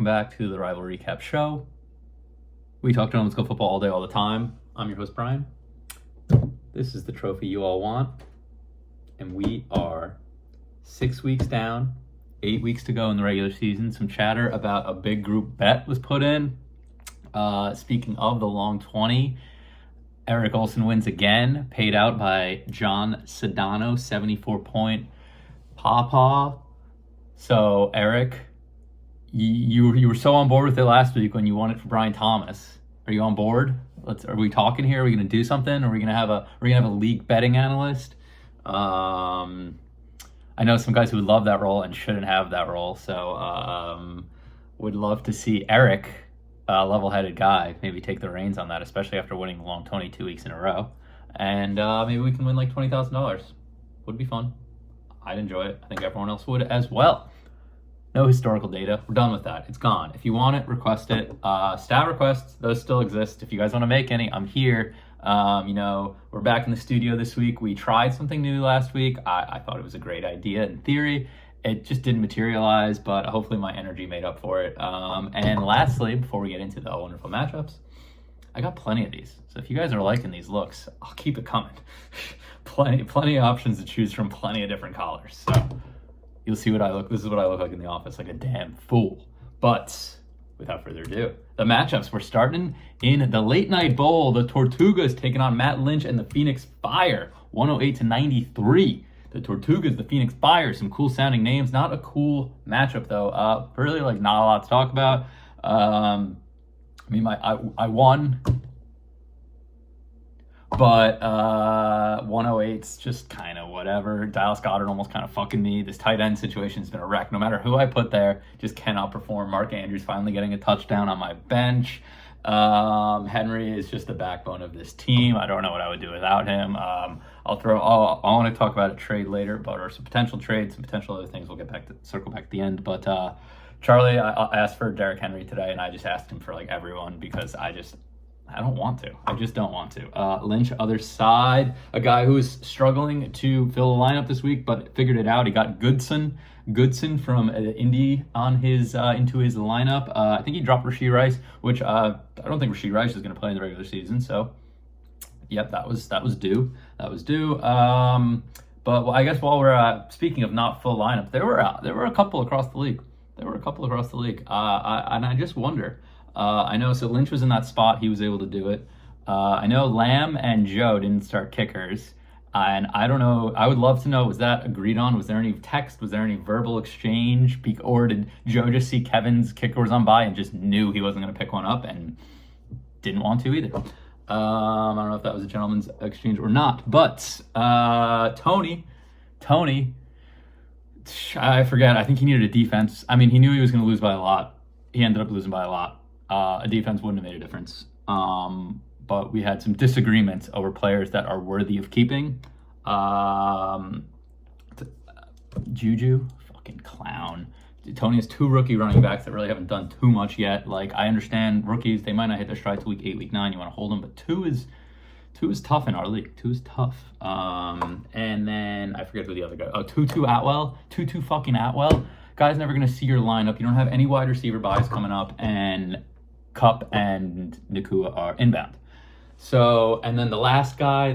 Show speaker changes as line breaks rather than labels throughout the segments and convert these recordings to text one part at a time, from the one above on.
back to the Rival Recap Show. We talk to Let's Go Football all day, all the time. I'm your host, Brian. This is the trophy you all want. And we are 6 weeks down, 8 weeks to go in the regular season. Some chatter about a big group bet was put in. Speaking of the long 20, Eric Olson wins again, paid out by John Sedano, 74-point pawpaw. So, Eric, you were so on board with it last week when you won it for Brian Thomas. Are you on board? Are we talking here? Are we going to do something? Are we going to have a league betting analyst? I know some guys who would love that role and shouldn't have that role. So, would love to see Eric, a level-headed guy, maybe take the reins on that, especially after winning the long 20 2 weeks in a row. And maybe we can win like $20,000. Would be fun. I'd enjoy it. I think everyone else would as well. No historical data. We're done with that. It's gone. If you want it, request it. Stat requests, those still exist. If you guys want to make any, I'm here. We're back in the studio this week. We tried something new last week. I thought it was a great idea in theory. It just didn't materialize, but hopefully my energy made up for it. And lastly, before we get into the wonderful matchups, I got plenty of these. So if you guys are liking these looks, I'll keep it coming. plenty of options to choose from, plenty of different collars. So you'll see what I look. This is what I look like in the office, like a damn fool. But without further ado, the matchups. We're starting in the late night bowl. The Tortugas taking on Matt Lynch and the Phoenix Fire, 108-93. The Tortugas, the Phoenix Fire, some cool sounding names. Not a cool matchup though. Really, like, not a lot to talk about. I won, but 108's just kind of whatever. Dallas Goedert almost kind of fucking me. This tight end situation has been a wreck. No matter who I put there, just cannot perform. Mark Andrews finally getting a touchdown on my bench. Henry is just the backbone of this team. I don't know what I would do without him. I want to talk about a trade later, or some potential trades, some potential other things. We'll circle back at the end. But Charlie, I asked for Derrick Henry today, and I just asked him for like everyone because I don't want to. I just don't want to. Lynch, other side, a guy who is struggling to fill a lineup this week, but figured it out. He got Goodson from Indy on into his lineup. I think he dropped Rashee Rice, which I don't think Rashee Rice is going to play in the regular season. So, yep, that was due. But I guess while we're speaking of not full lineup, there were a couple across the league. And I just wonder. I know, so Lynch was in that spot. He was able to do it. I know Lamb and Joe didn't start kickers. And I don't know. I would love to know, was that agreed on? Was there any text? Was there any verbal exchange? Or did Joe just see Kevin's kickers on by and just knew he wasn't going to pick one up and didn't want to either? I don't know if that was a gentleman's exchange or not. But Tony, I forget. I think he needed a defense. I mean, he knew he was going to lose by a lot. He ended up losing by a lot. A defense wouldn't have made a difference. But we had some disagreements over players that are worthy of keeping. Juju, fucking clown. Tony has two rookie running backs that really haven't done too much yet. Like, I understand rookies, they might not hit their stride till week 8, week 9. You want to hold them, but two is tough in our league. Two is tough. And then I forget who the other guy. Oh, Tutu Atwell. Tutu fucking Atwell. Guy's never going to see your lineup. You don't have any wide receiver buys coming up, and Kupp and Nakua are inbound. So, and then the last guy,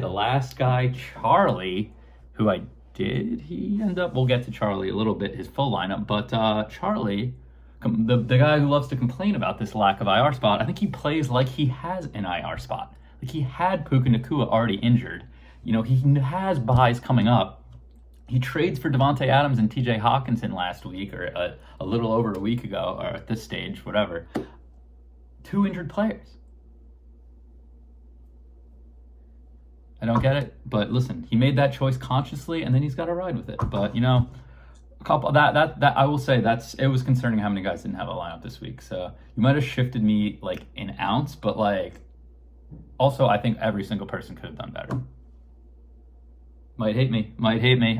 Charlie, who we'll get to Charlie a little bit, his full lineup, but Charlie, the guy who loves to complain about this lack of IR spot, I think he plays like he has an IR spot. Like, he had Puka Nakua already injured. You know, he has buys coming up. He trades for Devontae Adams and TJ Hawkinson last week, or a little over a week ago, or at this stage, whatever. 2 injured players. I don't get it, but listen, he made that choice consciously, and then he's got to ride with it. But a couple that I will say it was concerning how many guys didn't have a lineup this week. So you might have shifted me like an ounce, but like also I think every single person could have done better. Might hate me.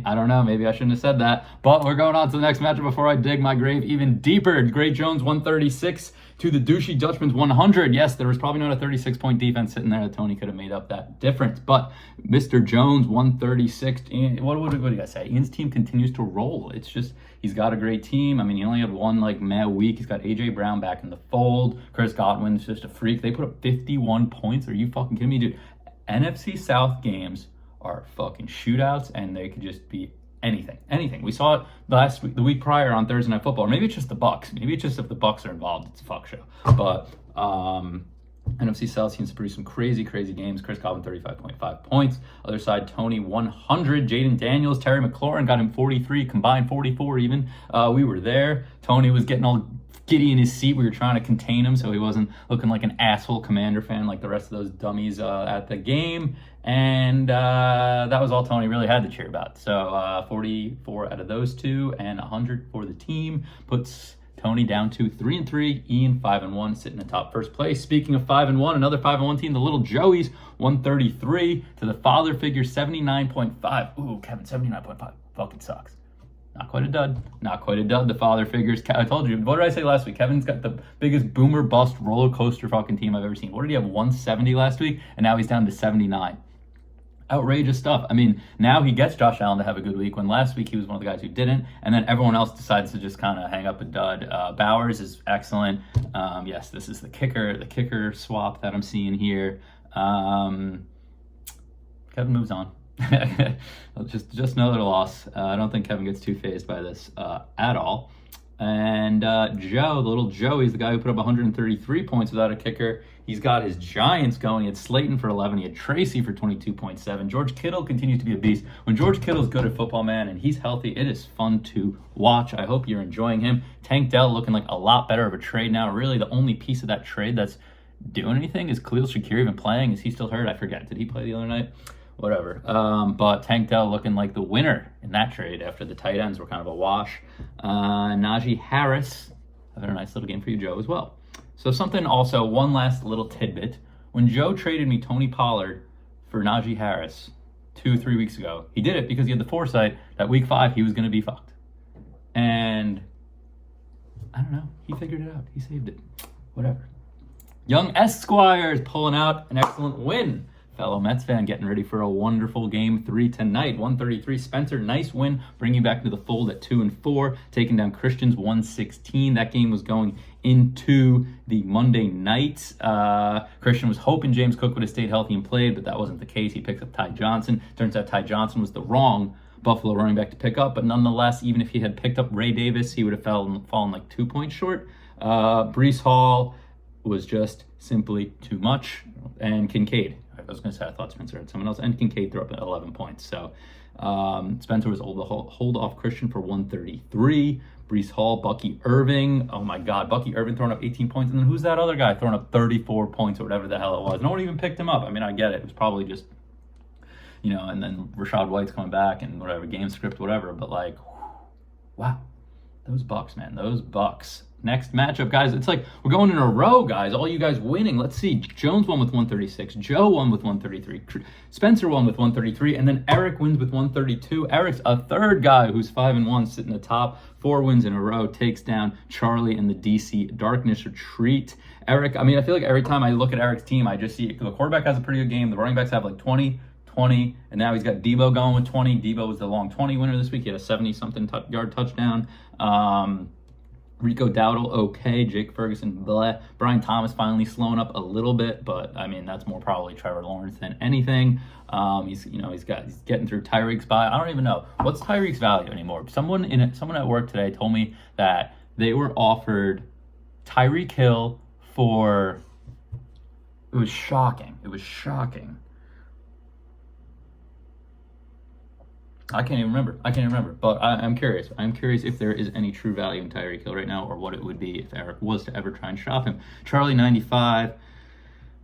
I don't know. Maybe I shouldn't have said that. But we're going on to the next matchup before I dig my grave even deeper. Gray Jones 136 to the douchey Dutchman's 100. Yes, there was probably not a 36-point defense sitting there that Tony could have made up that difference. But Mr. Jones 136. What do you guys say? Ian's team continues to roll. It's just He's got a great team. I mean, he only had one meh week. He's got A.J. Brown back in the fold. Chris Godwin's just a freak. They put up 51 points. Are you fucking kidding me, dude? NFC South games are fucking shootouts, and they could just be anything. We saw it last week, the week prior on Thursday Night Football. Or maybe it's just the Bucks. Maybe it's just if the Bucks are involved, it's a fuck show. But NFC South seems to produce some crazy games. Chris Godwin, 35.5 points. Other side, Tony, 100. Jaden Daniels, Terry McLaurin got him 43, combined 44 even. We were there. Tony was getting all giddy in his seat. We were trying to contain him so he wasn't looking like an asshole Commander fan like the rest of those dummies at the game. And that was all Tony really had to cheer about. So 44 out of those two and 100 for the team puts Tony down to 3-3. Ian 5-1, sitting in top first place. Speaking of 5-1, another 5-1 team, the little Joeys, 133 to the father figure 79.5. Ooh, Kevin, 79.5 fucking sucks. Not quite a dud. The father figures. I told you. What did I say last week? Kevin's got the biggest boomer bust roller coaster fucking team I've ever seen. What did he have? 170 last week, and now he's down to 79. Outrageous stuff. I mean, now he gets Josh Allen to have a good week when last week he was one of the guys who didn't, and then everyone else decides to just kind of hang up a dud. Bowers is excellent. Yes, this is the kicker swap that I'm seeing here. Kevin moves on. just another loss. I don't think Kevin gets too fazed by this at all. And Joe, the little Joe, he's the guy who put up 133 points without a kicker. He's got his Giants going. He had Slayton for 11. He had Tracy for 22.7. George Kittle continues to be a beast. When George Kittle's good at football, man, and he's healthy, it is fun to watch. I hope you're enjoying him. Tank Dell looking like a lot better of a trade now. Really, the only piece of that trade that's doing anything is Khalil Shakir even playing. Is he still hurt? I forget. Did he play the other night? Whatever. But Tank Dell looking like the winner in that trade after the tight ends were kind of a wash. Najee Harris having a nice little game for you, Joe, as well. So something also, one last little tidbit. When Joe traded me Tony Pollard for Najee Harris 2-3 weeks ago, he did it because he had the foresight that week 5 he was going to be fucked. And I don't know. He figured it out. He saved it. Whatever. Young Esquire is pulling out an excellent win. Fellow Mets fan getting ready for a wonderful game 3 tonight. 133. Spencer, nice win, bringing you back to the fold at 2-4, taking down Christians 116. That game was going into the Monday night. Christian was hoping James Cook would have stayed healthy and played, but that wasn't the case. He picks up Ty Johnson. Turns out Ty Johnson was the wrong Buffalo running back to pick up, but nonetheless, even if he had picked up Ray Davis, he would have fallen like 2 points short. Breece Hall was just simply too much, and Kincaid. I was going to say I thought Spencer had someone else, and Kincaid threw up 11 points. So Spencer was able to hold off Christian for 133. Breece Hall, Bucky Irving. Oh my God, Bucky Irving throwing up 18 points. And then who's that other guy throwing up 34 points or whatever the hell it was? No one even picked him up. I mean, I get it. It was probably just, and then Rachaad White's coming back and whatever, game script, whatever. But wow, those Bucks, man, those Bucks. Next matchup, guys. It's like we're going in a row, guys. All you guys winning. Let's see. Jones won with 136. Joe won with 133. Spencer won with 133. And then Eric wins with 132. Eric's a third guy who's 5-1, sitting atop. 4 wins in a row. Takes down Charlie and the DC Darkness Retreat. Eric, I mean, I feel like every time I look at Eric's team, I just see the quarterback has a pretty good game. The running backs have like 20, and now he's got Debo going with 20. Debo was the long 20 winner this week. He had a 70-something yard touchdown. Rico Dowdle, okay. Jake Ferguson, bleh. Brian Thomas finally slowing up a little bit, but I mean that's more probably Trevor Lawrence than anything. He's getting through Tyreek's bye. I don't even know what's Tyreek's value anymore. Someone at work today told me that they were offered Tyreek Hill for. It was shocking. I can't even remember. But I'm curious. I'm curious if there is any true value in Tyreek Hill right now, or what it would be if Eric was to ever try and shop him. Charlie 95.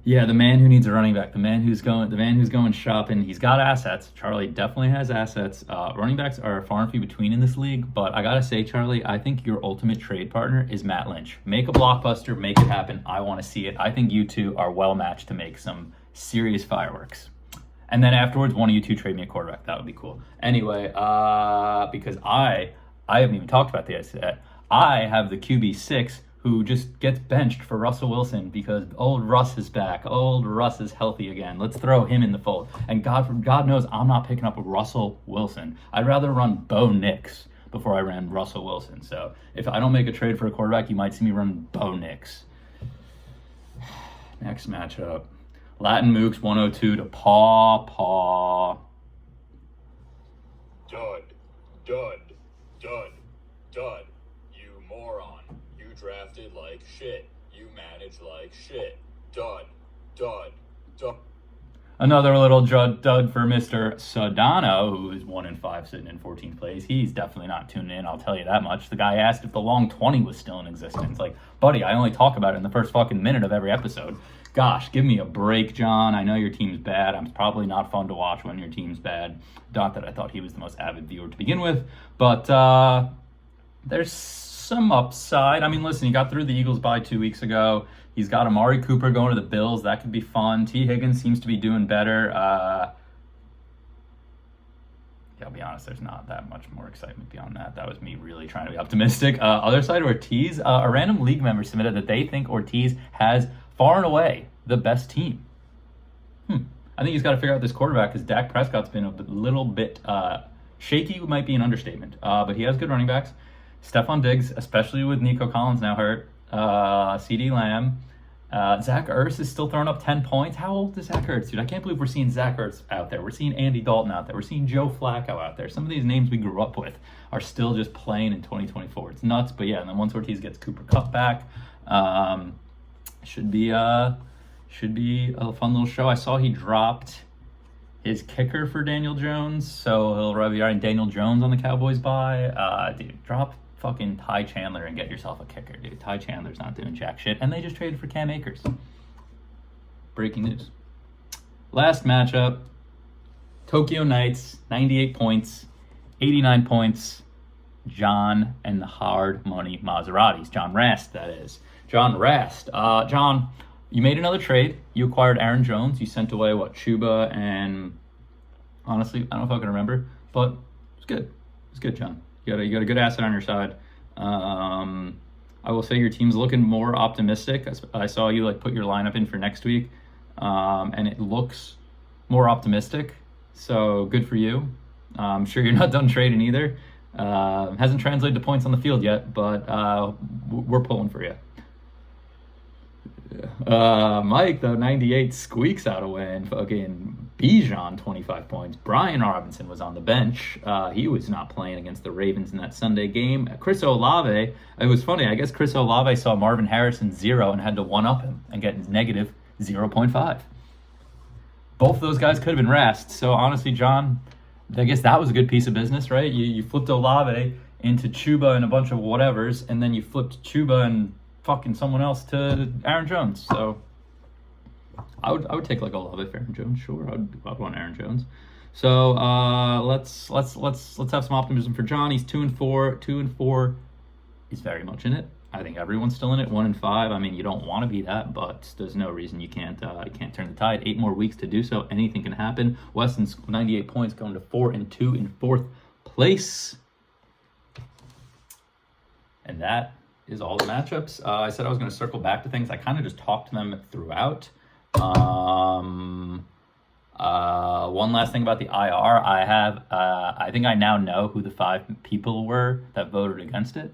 Yeah, the man who needs a running back. The man who's going shopping. He's got assets. Charlie definitely has assets. Running backs are far and few between in this league. But I gotta say, Charlie, I think your ultimate trade partner is Matt Lynch. Make a blockbuster. Make it happen. I want to see it. I think you two are well matched to make some serious fireworks. And then afterwards, one of you two trade me a quarterback. That would be cool. Anyway, because I haven't even talked about this yet. I have the QB6 who just gets benched for Russell Wilson because old Russ is back. Old Russ is healthy again. Let's throw him in the fold. And God knows I'm not picking up a Russell Wilson. I'd rather run Bo Nix before I ran Russell Wilson. So if I don't make a trade for a quarterback, you might see me run Bo Nix. Next matchup. Latin Mooks 102 to Paw.
Dud, dud, dud, dud. You moron. You drafted like shit. You managed like shit. Dud, dud, dud.
Another little dud for Mr. Sodano, who is 1-5 sitting in 14th place. He's definitely not tuning in, I'll tell you that much. The guy asked if the long 20 was still in existence. Like, buddy, I only talk about it in the first fucking minute of every episode. Gosh, give me a break, John. I know your team's bad. I'm probably not fun to watch when your team's bad. Not that I thought he was the most avid viewer to begin with, but there's some upside. I mean, listen, he got through the Eagles bye 2 weeks ago. He's got Amari Cooper going to the Bills. That could be fun. T. Higgins seems to be doing better. I'll be honest, there's not that much more excitement beyond that. That was me really trying to be optimistic. Other side, Ortiz. A random league member submitted that they think Ortiz has far and away the best team. I think he's got to figure out this quarterback because Dak Prescott's been a little bit shaky, might be an understatement. But he has good running backs. Stephon Diggs, especially with Nico Collins now hurt. CeeDee Lamb. Zach Ertz is still throwing up 10 points. How old is Zach Ertz, dude? I can't believe we're seeing Zach Ertz out there. We're seeing Andy Dalton out there. We're seeing Joe Flacco out there. Some of these names we grew up with are still just playing in 2024. It's nuts, but yeah, and then once Ortiz gets Cooper Kupp back, should be a fun little show. I saw he dropped his kicker for Daniel Jones, so he'll be riding Daniel Jones on the Cowboys bye. Dude, drop fucking Ty Chandler and get yourself a kicker, dude. Ty Chandler's not doing jack shit, and they just traded for Cam Akers. Breaking news. Last matchup, Tokyo Knights, 98 points, 89 points, John and the hard money Maseratis. John Rast, that is. John Rast. John, you made another trade. You acquired Aaron Jones. You sent away, Chuba, and honestly, I don't know if I can remember, but it's good. It's good, John. You got a good asset on your side. I will say your team's looking more optimistic. I saw you put your lineup in for next week, and it looks more optimistic. So good for you. I'm sure you're not done trading either. Hasn't translated to points on the field yet, but we're pulling for you. Mike, though, 98 squeaks out a win. Fucking Bijan, 25 points. Brian Robinson was on the bench. He was not playing against the Ravens in that Sunday game. Chris Olave, it was funny. I guess Chris Olave saw Marvin Harrison 0 and had to one-up him and get negative 0.5. Both of those guys could have been rest. So honestly, John, I guess that was a good piece of business, right? You flipped Olave into Chuba and a bunch of whatevers, and then you flipped Chuba and fucking someone else to Aaron Jones. So I would take Olave for Aaron Jones. Sure, I'd want Aaron Jones. So let's have some optimism for John. He's 2-4. 2-4 is very much in it. I think everyone's still in it. 1-5. I mean, you don't want to be that, but there's no reason you can't turn the tide. 8 more weeks to do so. Anything can happen. Weston's 98 points, going to 4-2 in 4th place. And that is all the matchups. I said I was going to circle back to things. I kind of just talked to them throughout. One last thing about the IR. I think I now know who the 5 people were that voted against it.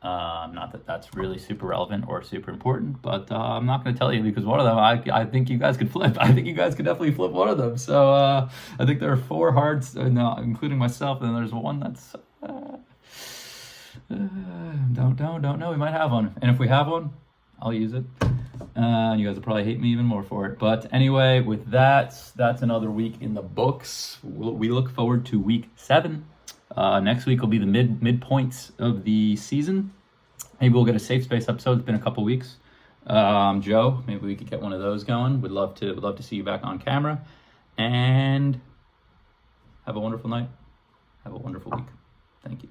Not that that's really super relevant or super important, but I'm not going to tell you because one of them, I think you guys could flip. I think you guys could definitely flip one of them. So I think there are 4 hards, including myself, and there's one that's... don't know. We might have one, and if we have one, I'll use it. You guys will probably hate me even more for it. But anyway, with that's another week in the books. We look forward to week 7. Next week will be the midpoints of the season. Maybe we'll get a safe space episode. It's been a couple weeks. Joe, maybe we could get one of those going. Would love to see you back on camera. And have a wonderful night. Have a wonderful week. Thank you.